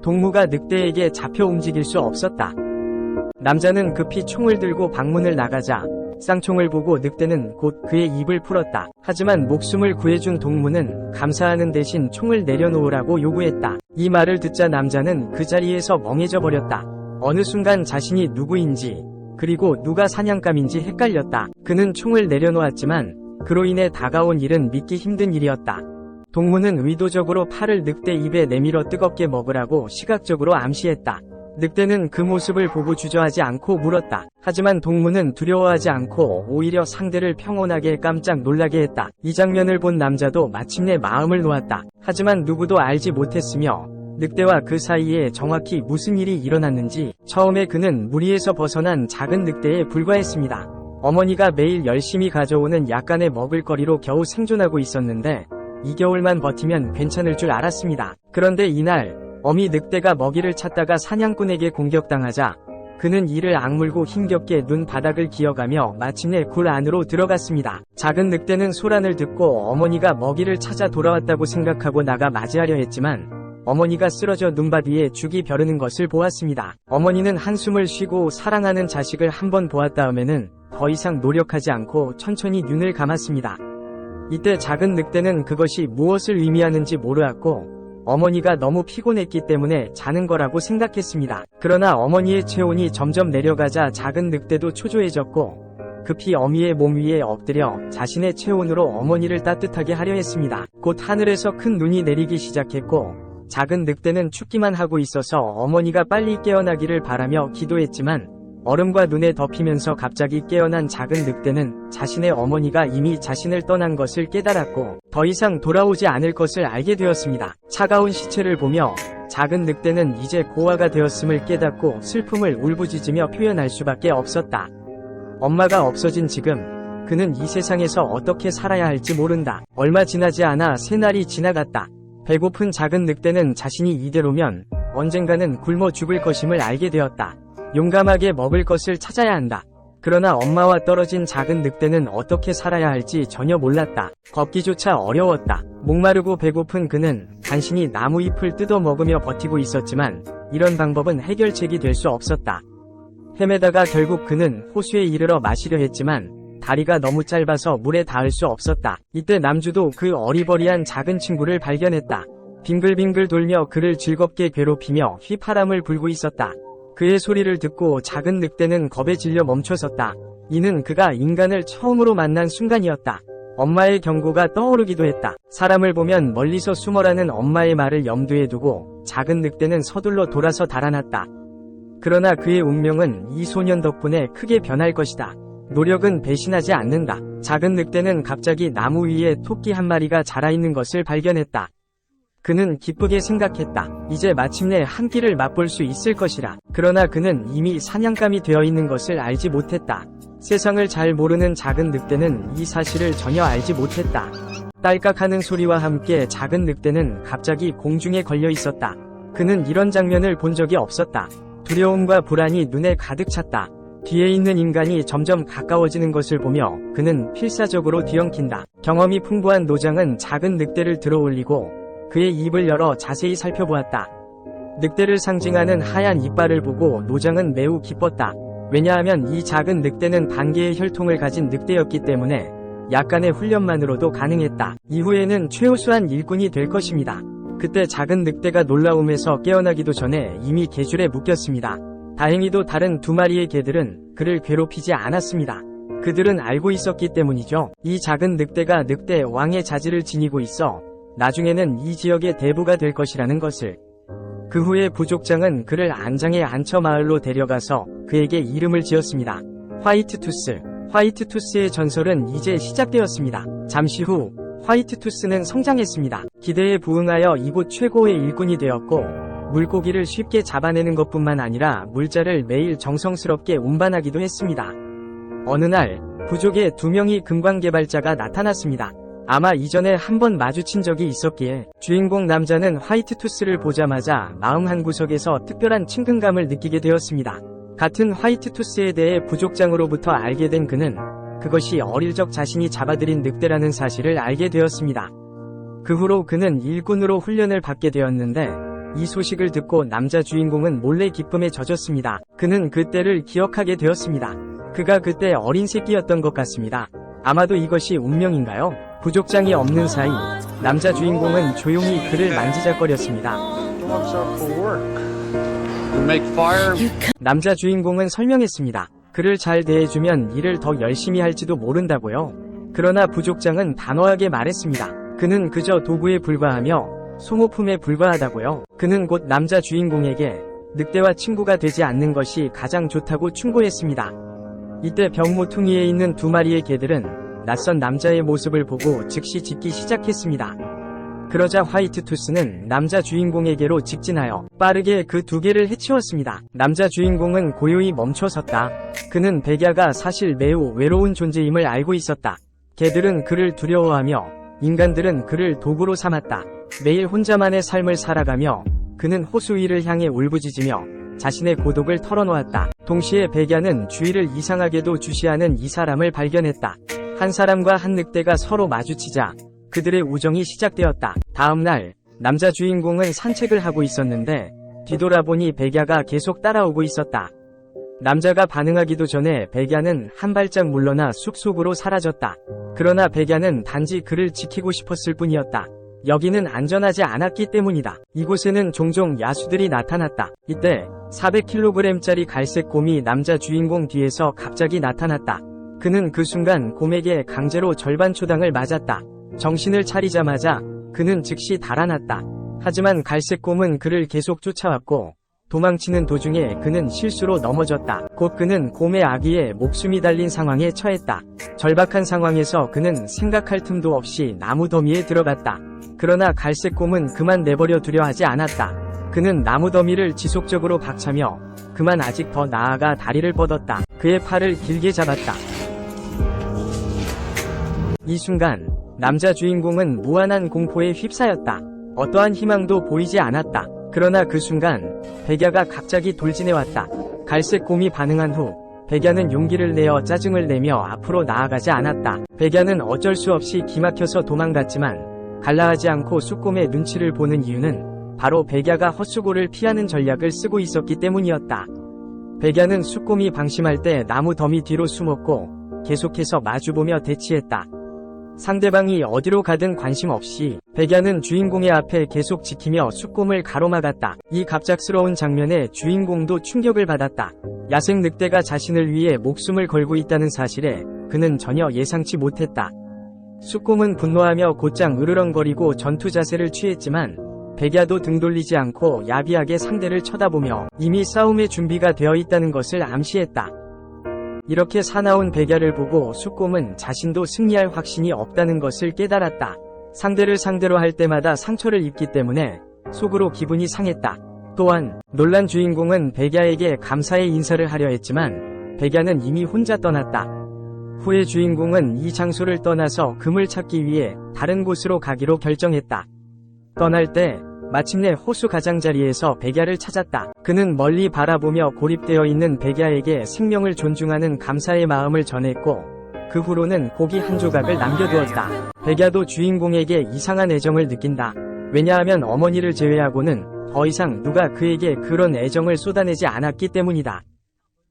동무가 늑대에게 잡혀 움직일 수 없었다. 남자는 급히 총을 들고 방문을 나가자 쌍총을 보고 늑대는 곧 그의 입을 풀었다. 하지만 목숨을 구해준 동무는 감사하는 대신 총을 내려놓으라고 요구했다. 이 말을 듣자 남자는 그 자리에서 멍해져 버렸다. 어느 순간 자신이 누구인지 그리고 누가 사냥감인지 헷갈렸다. 그는 총을 내려놓았지만 그로 인해 다가온 일은 믿기 힘든 일이었다. 동무는 의도적으로 팔을 늑대 입에 내밀어 뜨겁게 먹으라고 시각적으로 암시했다. 늑대는 그 모습을 보고 주저하지 않고 물었다. 하지만 동무는 두려워하지 않고 오히려 상대를 평온하게 깜짝 놀라게 했다. 이 장면을 본 남자도 마침내 마음을 놓았다. 하지만 누구도 알지 못했으며 늑대와 그 사이에 정확히 무슨 일이 일어났는지 처음에 그는 무리에서 벗어난 작은 늑대에 불과했습니다. 어머니가 매일 열심히 가져오는 약간의 먹을거리로 겨우 생존하고 있었는데 2개월만 버티면 괜찮을 줄 알았습니다. 그런데 이날 어미 늑대가 먹이를 찾다가 사냥꾼에게 공격당하자 그는 이를 악물고 힘겹게 눈 바닥을 기어가며 마침내 굴 안으로 들어갔습니다. 작은 늑대는 소란을 듣고 어머니가 먹이를 찾아 돌아왔다고 생각하고 나가 맞이하려 했지만 어머니가 쓰러져 눈밭 위에 죽이 벼르는 것을 보았습니다. 어머니는 한숨을 쉬고 사랑하는 자식을 한번 보았 다음에는 더 이상 노력하지 않고 천천히 눈을 감았습니다. 이때 작은 늑대는 그것이 무엇을 의미하는지 모르었고 어머니가 너무 피곤했기 때문에 자는 거라고 생각했습니다. 그러나 어머니의 체온이 점점 내려가자 작은 늑대도 초조해졌고 급히 어미의 몸 위에 엎드려 자신의 체온으로 어머니를 따뜻하게 하려 했습니다. 곧 하늘에서 큰 눈이 내리기 시작했고 작은 늑대는 춥기만 하고 있어서 어머니가 빨리 깨어나기를 바라며 기도했지만 얼음과 눈에 덮이면서 갑자기 깨어난 작은 늑대는 자신의 어머니가 이미 자신을 떠난 것을 깨달았고 더 이상 돌아오지 않을 것을 알게 되었습니다. 차가운 시체를 보며 작은 늑대는 이제 고아가 되었음을 깨닫고 슬픔을 울부짖으며 표현할 수밖에 없었다. 엄마가 없어진 지금 그는 이 세상에서 어떻게 살아야 할지 모른다. 얼마 지나지 않아 새 날이 지나갔다. 배고픈 작은 늑대는 자신이 이대로면 언젠가는 굶어 죽을 것임을 알게 되었다. 용감하게 먹을 것을 찾아야 한다. 그러나 엄마와 떨어진 작은 늑대는 어떻게 살아야 할지 전혀 몰랐다. 걷기조차 어려웠다. 목마르고 배고픈 그는 간신히 나무 잎을 뜯어 먹으며 버티고 있었지만 이런 방법은 해결책이 될 수 없었다. 헤매다가 결국 그는 호수에 이르러 마시려 했지만 다리가 너무 짧아서 물에 닿을 수 없었다. 이때 남주도 그 어리버리한 작은 친구를 발견했다. 빙글빙글 돌며 그를 즐겁게 괴롭히며 휘파람을 불고 있었다. 그의 소리를 듣고 작은 늑대는 겁에 질려 멈춰섰다. 이는 그가 인간을 처음으로 만난 순간이었다. 엄마의 경고가 떠오르기도 했다. 사람을 보면 멀리서 숨어라는 엄마의 말을 염두에 두고 작은 늑대는 서둘러 돌아서 달아났다. 그러나 그의 운명은 이 소년 덕분에 크게 변할 것이다. 노력은 배신하지 않는다. 작은 늑대는 갑자기 나무 위에 토끼 한 마리가 자라있는 것을 발견했다. 그는 기쁘게 생각했다. 이제 마침내 한 끼를 맛볼 수 있을 것이라. 그러나 그는 이미 사냥감이 되어 있는 것을 알지 못했다. 세상을 잘 모르는 작은 늑대는 이 사실을 전혀 알지 못했다. 딸깍하는 소리와 함께 작은 늑대는 갑자기 공중에 걸려 있었다. 그는 이런 장면을 본 적이 없었다. 두려움과 불안이 눈에 가득 찼다. 뒤에 있는 인간이 점점 가까워지는 것을 보며 그는 필사적으로 뒤엉킨다. 경험이 풍부한 노장은 작은 늑대를 들어올리고 그의 입을 열어 자세히 살펴보았다. 늑대를 상징하는 하얀 이빨을 보고 노장은 매우 기뻤다. 왜냐하면 이 작은 늑대는 단계의 혈통을 가진 늑대였기 때문에 약간의 훈련만으로도 가능했다. 이후에는 최우수한 일꾼이 될 것입니다. 그때 작은 늑대가 놀라움에서 깨어나기도 전에 이미 개줄에 묶였습니다. 다행히도 다른 두 마리의 개들은 그를 괴롭히지 않았습니다. 그들은 알고 있었기 때문이죠. 이 작은 늑대가 늑대 왕의 자질을 지니고 있어 나중에는 이 지역의 대부가 될 것이라는 것을. 그 후에 부족장은 그를 안장의 안처 마을로 데려가서 그에게 이름을 지었습니다. 화이트투스. 화이트투스의 전설은 이제 시작되었습니다. 잠시 후 화이트투스는 성장했습니다. 기대에 부응하여 이곳 최고의 일꾼이 되었고 물고기를 쉽게 잡아내는 것뿐만 아니라 물자를 매일 정성스럽게 운반하기도 했습니다. 어느 날 부족의 두 명의 금광개발자가 나타났습니다. 아마 이전에 한번 마주친 적이 있었기에 주인공 남자는 화이트투스를 보자마자 마음 한구석에서 특별한 친근감을 느끼게 되었습니다. 같은 화이트투스에 대해 부족장으로부터 알게 된 그는 그것이 어릴 적 자신이 잡아들인 늑대라는 사실을 알게 되었습니다. 그 후로 그는 일꾼으로 훈련을 받게 되었는데 이 소식을 듣고 남자 주인공은 몰래 기쁨에 젖었습니다. 그는 그때를 기억하게 되었습니다. 그가 그때 어린 새끼였던 것 같습니다. 아마도 이것이 운명인가요? 부족장이 없는 사이 남자 주인공은 조용히 그를 만지작거렸습니다. 남자 주인공은 설명했습니다. 그를 잘 대해주면 일을 더 열심히 할지도 모른다고요. 그러나 부족장은 단호하게 말했습니다. 그는 그저 도구에 불과하며 소모품에 불과하다고요. 그는 곧 남자 주인공에게 늑대와 친구가 되지 않는 것이 가장 좋다고 충고했습니다. 이때 벽 모퉁이에 있는 두 마리의 개들은 낯선 남자의 모습을 보고 즉시 짖기 시작했습니다. 그러자 화이트투스는 남자 주인공에게로 직진하여 빠르게 그 두 개를 해치웠습니다. 남자 주인공은 고요히 멈춰섰다. 그는 백야가 사실 매우 외로운 존재임을 알고 있었다. 개들은 그를 두려워하며 인간들은 그를 도구로 삼았다. 매일 혼자만의 삶을 살아가며 그는 호수 위를 향해 울부짖으며 자신의 고독을 털어놓았다. 동시에 백야는 주위를 이상하게도 주시하는 이 사람을 발견했다. 한 사람과 한 늑대가 서로 마주치자 그들의 우정이 시작되었다. 다음날 남자 주인공은 산책을 하고 있었는데 뒤돌아보니 백야가 계속 따라오고 있었다. 남자가 반응하기도 전에 백야는 한 발짝 물러나 숲속으로 사라졌다. 그러나 백야는 단지 그를 지키고 싶었을 뿐이었다. 여기는 안전하지 않았기 때문이다. 이곳에는 종종 야수들이 나타났다. 이때 400kg짜리 갈색 곰이 남자 주인공 뒤에서 갑자기 나타났다. 그는 그 순간 곰에게 강제로 절반 초당을 맞았다. 정신을 차리자마자 그는 즉시 달아났다. 하지만 갈색 곰은 그를 계속 쫓아왔고 도망치는 도중에 그는 실수로 넘어졌다. 곧 그는 곰의 아기에 목숨이 달린 상황에 처했다. 절박한 상황에서 그는 생각할 틈도 없이 나무 더미에 들어갔다. 그러나 갈색 곰은 그만 내버려 두려 하지 않았다. 그는 나무 더미를 지속적으로 박차며 그만 아직 더 나아가 다리를 뻗었다. 그의 팔을 길게 잡았다. 이 순간 남자 주인공은 무한한 공포에 휩싸였다. 어떠한 희망도 보이지 않았다. 그러나 그 순간 백야가 갑자기 돌진해왔다. 갈색 곰이 반응한 후 백야는 용기를 내어 짜증을 내며 앞으로 나아가지 않았다. 백야는 어쩔 수 없이 기막혀서 도망갔지만 갈라하지 않고 쑥곰의 눈치를 보는 이유는 바로 백야가 헛수고를 피하는 전략을 쓰고 있었기 때문이었다. 백야는 쑥곰이 방심할 때 나무 더미 뒤로 숨었고 계속해서 마주보며 대치했다. 상대방이 어디로 가든 관심 없이 백야는 주인공의 앞에 계속 지키며 쑥곰을 가로막았다. 이 갑작스러운 장면에 주인공도 충격을 받았다. 야생 늑대가 자신을 위해 목숨을 걸고 있다는 사실에 그는 전혀 예상치 못했다. 쑥곰은 분노하며 곧장 으르렁거리고 전투 자세를 취했지만 백야도 등 돌리지 않고 야비하게 상대를 쳐다보며 이미 싸움의 준비가 되어 있다는 것을 암시했다. 이렇게 사나운 백야를 보고 쑥곰은 자신도 승리할 확신이 없다는 것을 깨달았다. 상대를 상대로 할 때마다 상처를 입기 때문에 속으로 기분이 상했다. 또한 놀란 주인공은 백야에게 감사의 인사를 하려 했지만 백야는 이미 혼자 떠났다. 후에 주인공은 이 장소를 떠나서 금을 찾기 위해 다른 곳으로 가기로 결정했다. 떠날 때 마침내 호수 가장자리에서 백야를 찾았다. 그는 멀리 바라보며 고립되어 있는 백야에게 생명을 존중하는 감사의 마음을 전했고 그 후로는 고기 한 조각을 남겨두었다. 백야도 주인공에게 이상한 애정을 느낀다. 왜냐하면 어머니를 제외하고는 더 이상 누가 그에게 그런 애정을 쏟아내지 않았기 때문이다.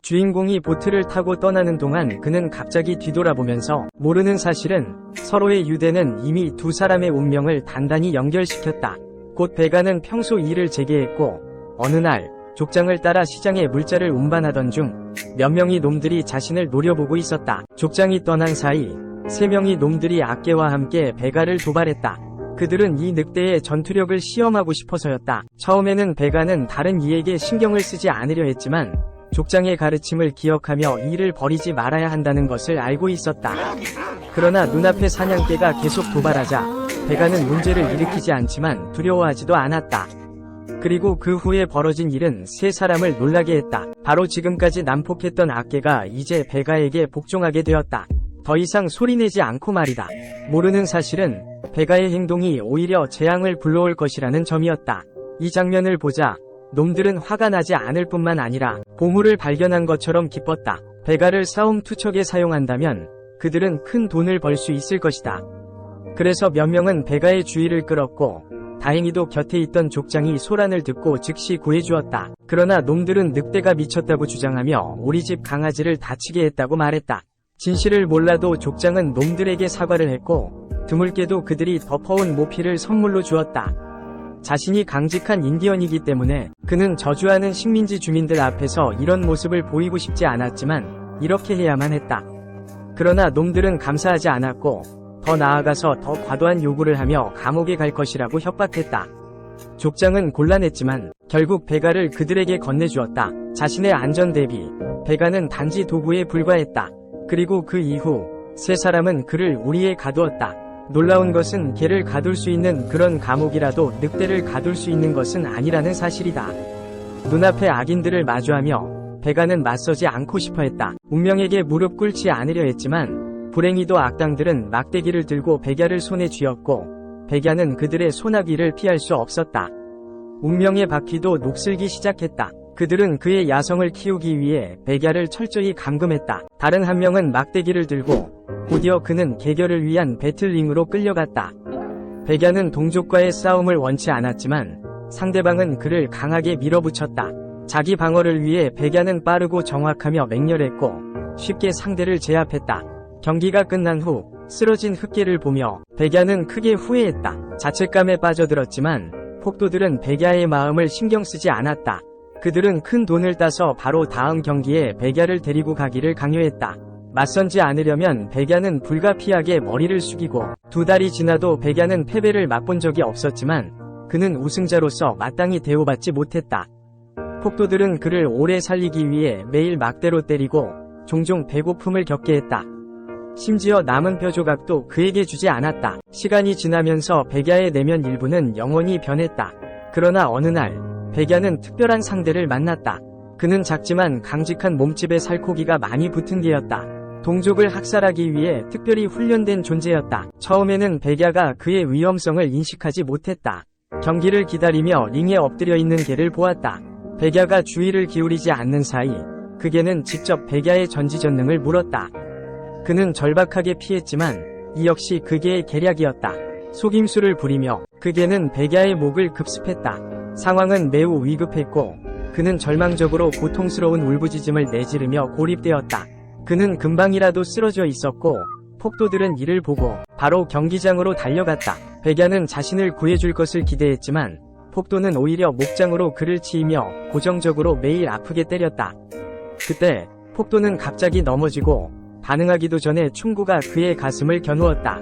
주인공이 보트를 타고 떠나는 동안 그는 갑자기 뒤돌아보면서 모르는 사실은 서로의 유대는 이미 두 사람의 운명을 단단히 연결시켰다. 곧 백야는 평소 일을 재개했고 어느 날 족장을 따라 시장에 물자를 운반하던 중 몇 명의 놈들이 자신을 노려보고 있었다. 족장이 떠난 사이 3명의 놈들이 악계와 함께 백야를 도발했다. 그들은 이 늑대의 전투력을 시험하고 싶어서였다. 처음에는 백야는 다른 이에게 신경을 쓰지 않으려 했지만 족장의 가르침을 기억하며 일을 버리지 말아야 한다는 것을 알고 있었다. 그러나 눈앞에 사냥개가 계속 도발하자 백야는 문제를 일으키지 않지만 두려워하지도 않았다. 그리고 그 후에 벌어진 일은 세 사람을 놀라게 했다. 바로 지금까지 난폭했던 악계가 이제 백야에게 복종하게 되었다. 더 이상 소리내지 않고 말이다. 모르는 사실은 백야의 행동이 오히려 재앙을 불러올 것이라는 점이었다. 이 장면을 보자 놈들은 화가 나지 않을 뿐만 아니라 보물을 발견한 것처럼 기뻤다. 백야를 싸움 투척에 사용한다면 그들은 큰 돈을 벌 수 있을 것이다. 그래서 몇 명은 백야의 주의를 끌었고 다행히도 곁에 있던 족장이 소란을 듣고 즉시 구해주었다. 그러나 놈들은 늑대가 미쳤다고 주장하며 우리 집 강아지를 다치게 했다고 말했다. 진실을 몰라도 족장은 놈들에게 사과를 했고 드물게도 그들이 덮어온 모피를 선물로 주었다. 자신이 강직한 인디언이기 때문에 그는 저주하는 식민지 주민들 앞에서 이런 모습을 보이고 싶지 않았지만 이렇게 해야만 했다. 그러나 놈들은 감사하지 않았고 더 나아가서 더 과도한 요구를 하며 감옥에 갈 것이라고 협박했다. 족장은 곤란했지만 결국 베가를 그들에게 건네주었다. 자신의 안전 대비 베가는 단지 도구에 불과했다. 그리고 그 이후 세 사람은 그를 우리에 가두었다. 놀라운 것은 개를 가둘 수 있는 그런 감옥이라도 늑대를 가둘 수 있는 것은 아니라는 사실이다. 눈앞의 악인들을 마주하며 베가는 맞서지 않고 싶어 했다. 운명에게 무릎 꿇지 않으려 했지만 불행히도 악당들은 막대기를 들고 백야를 손에 쥐었고 백야는 그들의 소나기를 피할 수 없었다. 운명의 바퀴도 녹슬기 시작했다. 그들은 그의 야성을 키우기 위해 백야를 철저히 감금했다. 다른 한 명은 막대기를 들고 곧이어 그는 개결을 위한 배틀링으로 끌려갔다. 백야는 동족과의 싸움을 원치 않았지만 상대방은 그를 강하게 밀어붙였다. 자기 방어를 위해 백야는 빠르고 정확하며 맹렬했고 쉽게 상대를 제압했다. 경기가 끝난 후 쓰러진 흑개를 보며 백야는 크게 후회했다. 자책감에 빠져들었지만 폭도들은 백야의 마음을 신경 쓰지 않았다. 그들은 큰 돈을 따서 바로 다음 경기에 백야를 데리고 가기를 강요했다. 맞선지 않으려면 백야는 불가피하게 머리를 숙이고 2달이 지나도 백야는 패배를 맛본 적이 없었지만 그는 우승자로서 마땅히 대우받지 못했다. 폭도들은 그를 오래 살리기 위해 매일 막대로 때리고 종종 배고픔을 겪게 했다. 심지어 남은 뼈조각도 그에게 주지 않았다. 시간이 지나면서 백야의 내면 일부는 영원히 변했다. 그러나 어느 날 백야는 특별한 상대를 만났다. 그는 작지만 강직한 몸집의 살코기가 많이 붙은 개였다. 동족을 학살하기 위해 특별히 훈련된 존재였다. 처음에는 백야가 그의 위험성을 인식하지 못했다. 경기를 기다리며 링에 엎드려 있는 개를 보았다. 백야가 주의를 기울이지 않는 사이 그 개는 직접 백야의 전지전능을 물었다. 그는 절박하게 피했지만 이 역시 그 개의 계략이었다. 속임수를 부리며 그 개는 백야의 목을 급습했다. 상황은 매우 위급했고 그는 절망적으로 고통스러운 울부짖음을 내지르며 고립되었다. 그는 금방이라도 쓰러져 있었고 폭도들은 이를 보고 바로 경기장으로 달려갔다. 백야는 자신을 구해줄 것을 기대했지만 폭도는 오히려 목장으로 그를 치이며 고정적으로 매일 아프게 때렸다. 그때 폭도는 갑자기 넘어지고 반응하기도 전에 충구가 그의 가슴을 겨누었다.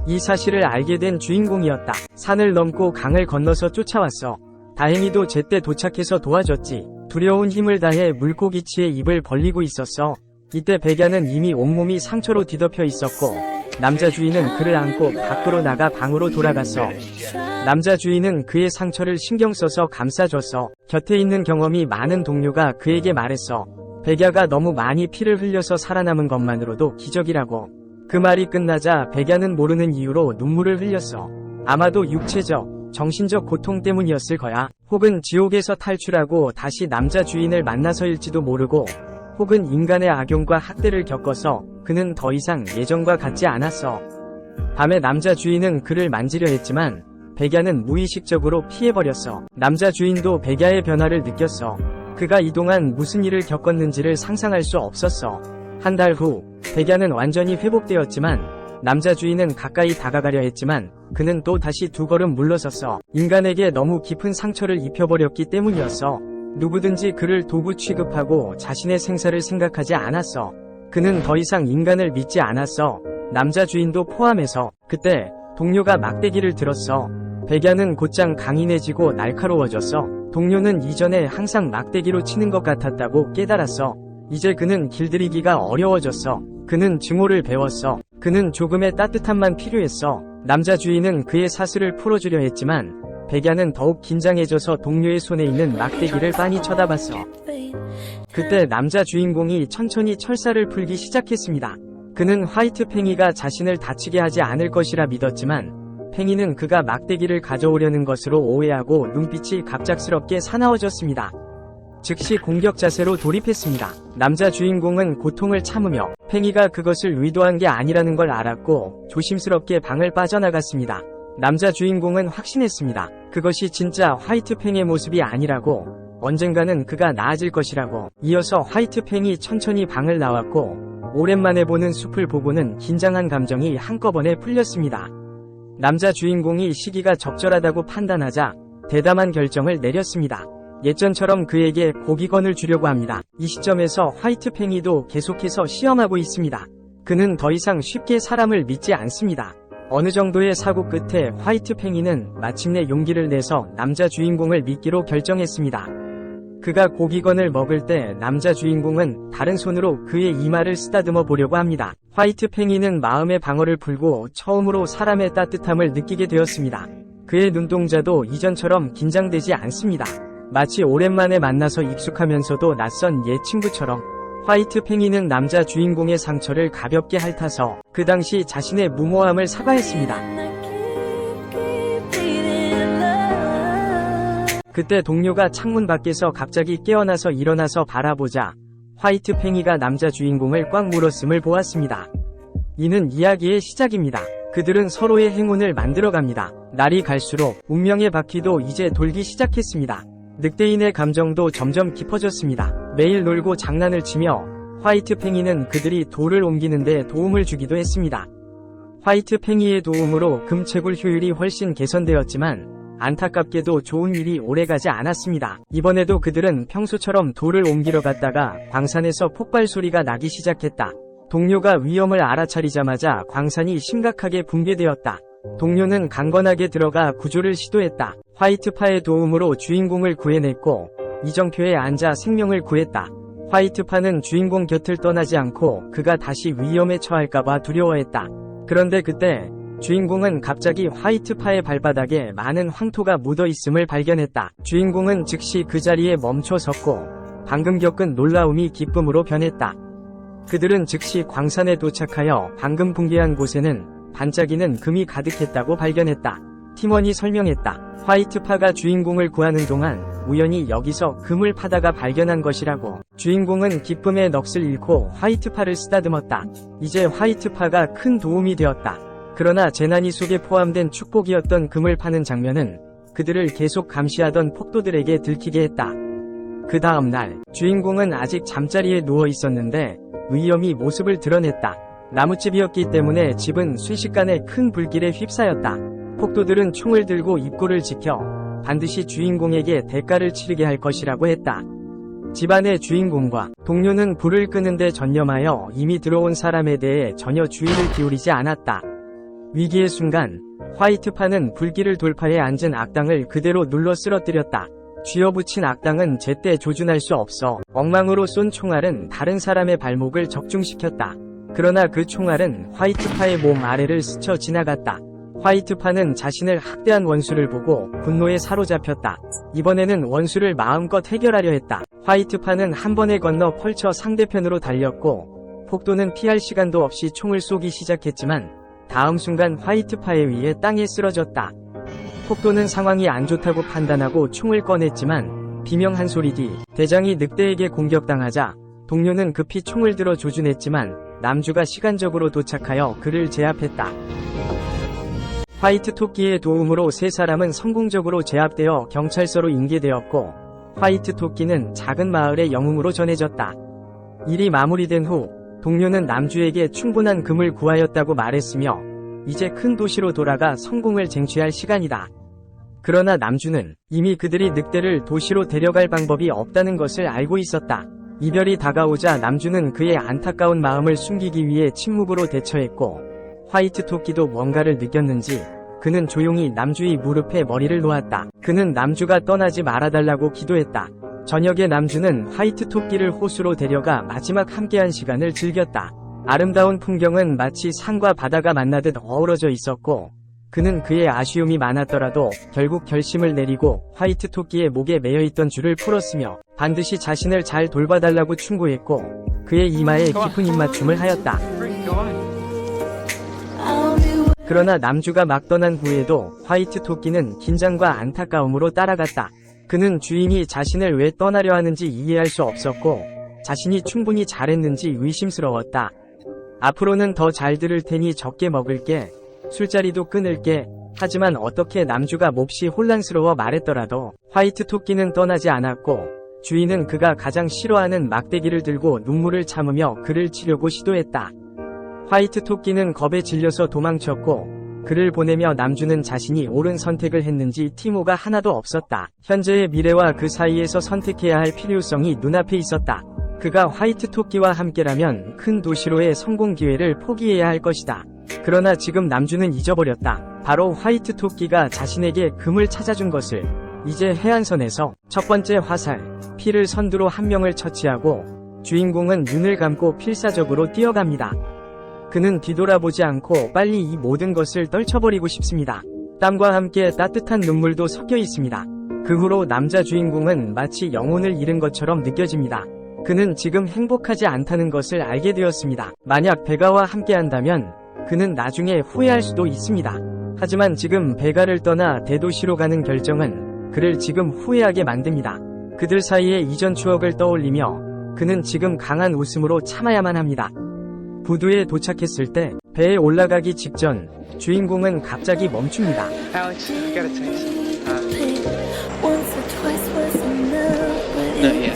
이 사실을 알게 된 주인공이었다. 산을 넘고 강을 건너서 쫓아왔어. 다행히도 제때 도착해서 도와줬지. 두려운 힘을 다해 물고기치의 입을 벌리고 있었어. 이때 백야는 이미 온몸이 상처로 뒤덮여 있었고 남자 주인은 그를 안고 밖으로 나가 방으로 돌아갔어. 남자 주인은 그의 상처를 신경 써서 감싸줬어. 곁에 있는 경험이 많은 동료가 그에게 말했어. 백야가 너무 많이 피를 흘려서 살아남은 것만으로도 기적이라고. 그 말이 끝나자 백야는 모르는 이유로 눈물을 흘렸어. 아마도 육체적, 정신적 고통 때문이었을 거야. 혹은 지옥에서 탈출하고 다시 남자 주인을 만나서일지도 모르고 혹은 인간의 악용과 학대를 겪어서 그는 더 이상 예전과 같지 않았어. 밤에 남자 주인은 그를 만지려 했지만 백야는 무의식적으로 피해버렸어. 남자 주인도 백야의 변화를 느꼈어. 그가 이동안 무슨 일을 겪었는지를 상상할 수 없었어. 한 달 후 백야는 완전히 회복되었지만 남자 주인은 가까이 다가가려 했지만 그는 또 다시 2걸음 물러섰어. 인간에게 너무 깊은 상처를 입혀버렸기 때문이었어. 누구든지 그를 도구 취급하고 자신의 생사를 생각하지 않았어. 그는 더 이상 인간을 믿지 않았어. 남자 주인도 포함해서. 그때 동료가 막대기를 들었어. 백야는 곧장 강인해지고 날카로워졌어. 동료는 이전에 항상 막대기로 치는 것 같았다고 깨달았어. 이제 그는 길들이기가 어려워졌어. 그는 증오를 배웠어. 그는 조금의 따뜻함만 필요했어. 남자 주인은 그의 사슬을 풀어주려 했지만 백야는 더욱 긴장해져서 동료의 손에 있는 막대기를 빤히 쳐다봤어. 그때 남자 주인공이 천천히 철사를 풀기 시작했습니다. 그는 화이트 팽이가 자신을 다치게 하지 않을 것이라 믿었지만 팽이는 그가 막대기를 가져오려는 것으로 오해하고 눈빛이 갑작스럽게 사나워졌습니다. 즉시 공격 자세로 돌입했습니다. 남자 주인공은 고통을 참으며 팽이가 그것을 의도한 게 아니라는 걸 알았고 조심스럽게 방을 빠져나갔습니다. 남자 주인공은 확신했습니다. 그것이 진짜 화이트팽의 모습이 아니라고, 언젠가는 그가 나아질 것이라고. 이어서 화이트팽이 천천히 방을 나왔고, 오랜만에 보는 숲을 보고는 긴장한 감정이 한꺼번에 풀렸습니다. 남자 주인공이 시기가 적절하다고 판단하자 대담한 결정을 내렸습니다. 예전처럼 그에게 고기건을 주려고 합니다. 이 시점에서 화이트팽이도 계속해서 시험하고 있습니다. 그는 더 이상 쉽게 사람을 믿지 않습니다. 어느 정도의 사고 끝에 화이트팽이는 마침내 용기를 내서 남자 주인공을 믿기로 결정했습니다. 그가 고기건을 먹을 때 남자 주인공은 다른 손으로 그의 이마를 쓰다듬어 보려고 합니다. 화이트팽이는 마음의 방어를 풀고 처음으로 사람의 따뜻함을 느끼게 되었습니다. 그의 눈동자도 이전처럼 긴장되지 않습니다. 마치 오랜만에 만나서 익숙하면서도 낯선 옛 친구처럼. 화이트팽이는 남자 주인공의 상처를 가볍게 핥아서 그 당시 자신의 무모함을 사과했습니다. 그때 동료가 창문 밖에서 갑자기 깨어나서 일어나서 바라보자 화이트팽이가 남자 주인공을 꽉 물었음을 보았습니다. 이는 이야기의 시작입니다. 그들은 서로의 행운을 만들어갑니다. 날이 갈수록 운명의 바퀴도 이제 돌기 시작했습니다. 늑대인의 감정도 점점 깊어졌습니다. 매일 놀고 장난을 치며 화이트팽이는 그들이 돌을 옮기는 데 도움을 주기도 했습니다. 화이트팽이의 도움으로 금채굴 효율이 훨씬 개선되었지만 안타깝게도 좋은 일이 오래가지 않았습니다. 이번에도 그들은 평소처럼 돌을 옮기러 갔다가 광산에서 폭발 소리가 나기 시작했다. 동료가 위험을 알아차리자마자 광산이 심각하게 붕괴되었다. 동료는 강건하게 들어가 구조를 시도했다. 화이트파의 도움으로 주인공을 구해냈고 이정표에 앉아 생명을 구했다. 화이트파는 주인공 곁을 떠나지 않고 그가 다시 위험에 처할까봐 두려워했다. 그런데 그때 주인공은 갑자기 화이트파의 발바닥에 많은 황토가 묻어있음을 발견했다. 주인공은 즉시 그 자리에 멈춰 섰고 방금 겪은 놀라움이 기쁨으로 변했다. 그들은 즉시 광산에 도착하여 방금 붕괴한 곳에는 반짝이는 금이 가득했다고 발견했다. 팀원이 설명했다. 화이트파가 주인공을 구하는 동안 우연히 여기서 금을 파다가 발견한 것이라고. 주인공은 기쁨의 넋을 잃고 화이트파를 쓰다듬었다. 이제 화이트파가 큰 도움이 되었다. 그러나 재난이 속에 포함된 축복이었던 금을 파는 장면은 그들을 계속 감시하던 폭도들에게 들키게 했다. 그 다음 날 주인공은 아직 잠자리에 누워 있었는데 위험이 모습을 드러냈다. 나뭇집이었기 때문에 집은 순식간에 큰 불길에 휩싸였다. 폭도들은 총을 들고 입구를 지켜 반드시 주인공에게 대가를 치르게 할 것이라고 했다. 집안의 주인공과 동료는 불을 끄는데 전념하여 이미 들어온 사람에 대해 전혀 주의를 기울이지 않았다. 위기의 순간 화이트파는 불길을 돌파해 앉은 악당을 그대로 눌러 쓰러뜨렸다. 쥐어붙인 악당은 제때 조준할 수 없어 엉망으로 쏜 총알은 다른 사람의 발목을 적중시켰다. 그러나 그 총알은 화이트파의 몸 아래를 스쳐 지나갔다. 화이트파는 자신을 학대한 원수를 보고 분노에 사로잡혔다. 이번에는 원수를 마음껏 해결하려 했다. 화이트파는 한 번에 건너 펼쳐 상대편으로 달렸고 폭도는 피할 시간도 없이 총을 쏘기 시작했지만 다음 순간 화이트파에 의해 땅에 쓰러졌다. 폭도는 상황이 안 좋다고 판단하고 총을 꺼냈지만 비명 한 소리 뒤 대장이 늑대에게 공격당하자 동료는 급히 총을 들어 조준했지만 남주가 시간적으로 도착하여 그를 제압했다. 화이트 토끼의 도움으로 세 사람은 성공적으로 제압되어 경찰서로 인계되었고 화이트 토끼는 작은 마을의 영웅으로 전해졌다. 일이 마무리된 후 동료는 남주에게 충분한 금을 구하였다고 말했으며 이제 큰 도시로 돌아가 성공을 쟁취할 시간이다. 그러나 남주는 이미 그들이 늑대를 도시로 데려갈 방법이 없다는 것을 알고 있었다. 이별이 다가오자 남주는 그의 안타까운 마음을 숨기기 위해 침묵으로 대처했고 화이트 토끼도 뭔가를 느꼈는지 그는 조용히 남주의 무릎에 머리를 놓았다. 그는 남주가 떠나지 말아달라고 기도했다. 저녁에 남주는 화이트 토끼를 호수로 데려가 마지막 함께한 시간을 즐겼다. 아름다운 풍경은 마치 산과 바다가 만나듯 어우러져 있었고 그는 그의 아쉬움이 많았더라도 결국 결심을 내리고 화이트 토끼의 목에 매여있던 줄을 풀었으며 반드시 자신을 잘 돌봐달라고 충고했고 그의 이마에 깊은 입맞춤을 하였다. 그러나 남주가 막 떠난 후에도 화이트 토끼는 긴장과 안타까움으로 따라갔다. 그는 주인이 자신을 왜 떠나려 하는지 이해할 수 없었고 자신이 충분히 잘했는지 의심스러웠다. 앞으로는 더 잘 들을 테니 적게 먹을게. 술자리도 끊을게. 하지만 어떻게 남주가 몹시 혼란스러워 말했더라도 화이트 토끼는 떠나지 않았고 주인은 그가 가장 싫어하는 막대기를 들고 눈물을 참으며 그를 치려고 시도했다. 화이트 토끼는 겁에 질려서 도망쳤고 그를 보내며 남주는 자신이 옳은 선택을 했는지 티모가 하나도 없었다. 현재의 미래와 그 사이에서 선택해야 할 필요성이 눈앞에 있었다. 그가 화이트 토끼와 함께라면 큰 도시로의 성공 기회를 포기해야 할 것이다. 그러나 지금 남주는 잊어버렸다. 바로 화이트 토끼가 자신에게 금을 찾아준 것을. 이제 해안선에서 첫 번째 화살, 필을 선두로 한 명을 처치하고 주인공은 눈을 감고 필사적으로 뛰어갑니다. 그는 뒤돌아보지 않고 빨리 이 모든 것을 떨쳐버리고 싶습니다. 땀과 함께 따뜻한 눈물도 섞여 있습니다. 그 후로 남자 주인공은 마치 영혼을 잃은 것처럼 느껴집니다. 그는 지금 행복하지 않다는 것을 알게 되었습니다. 만약 베가와 함께한다면 그는 나중에 후회할 수도 있습니다. 하지만 지금 베가를 떠나 대도시로 가는 결정은 그를 지금 후회하게 만듭니다. 그들 사이의 이전 추억을 떠올리며 그는 지금 강한 웃음으로 참아야만 합니다. 부두에 도착했을 때 배에 올라가기 직전 주인공은 갑자기 멈춥니다. Alex, I got a text. No, yeah.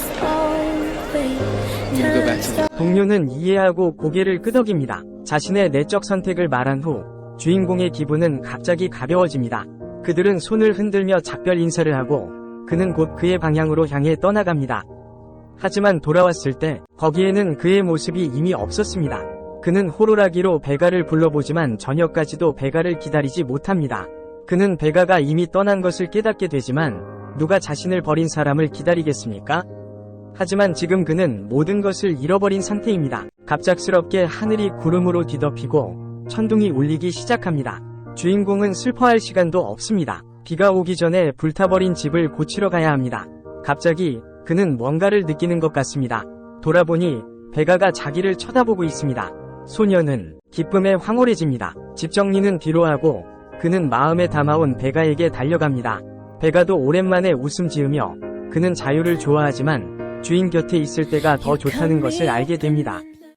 I'm gonna go back to 동료는 이해하고 고개를 끄덕입니다. 자신의 내적 선택을 말한 후 주인공의 기분은 갑자기 가벼워집니다. 그들은 손을 흔들며 작별 인사를 하고 그는 곧 그의 방향으로 향해 떠나갑니다. 하지만 돌아왔을 때 거기에는 그의 모습이 이미 없었습니다. 그는 호루라기로 베가를 불러보지만 저녁까지도 베가를 기다리지 못합니다. 그는 베가가 이미 떠난 것을 깨닫게 되지만 누가 자신을 버린 사람을 기다리겠습니까? 하지만 지금 그는 모든 것을 잃어버린 상태입니다. 갑작스럽게 하늘이 구름으로 뒤덮이고 천둥이 울리기 시작합니다. 주인공은 슬퍼할 시간도 없습니다. 비가 오기 전에 불타버린 집을 고치러 가야 합니다. 갑자기 그는 뭔가를 느끼는 것 같습니다. 돌아보니 베가가 자기를 쳐다보고 있습니다. 소녀는 기쁨에 황홀해집니다. 집 정리는 뒤로 하고 그는 마음에 담아온 베가에게 달려갑니다. 베가도 오랜만에 웃음 지으며 그는 자유를 좋아하지만 주인 곁에 있을 때가 더 좋다는 것을 알게 됩니다.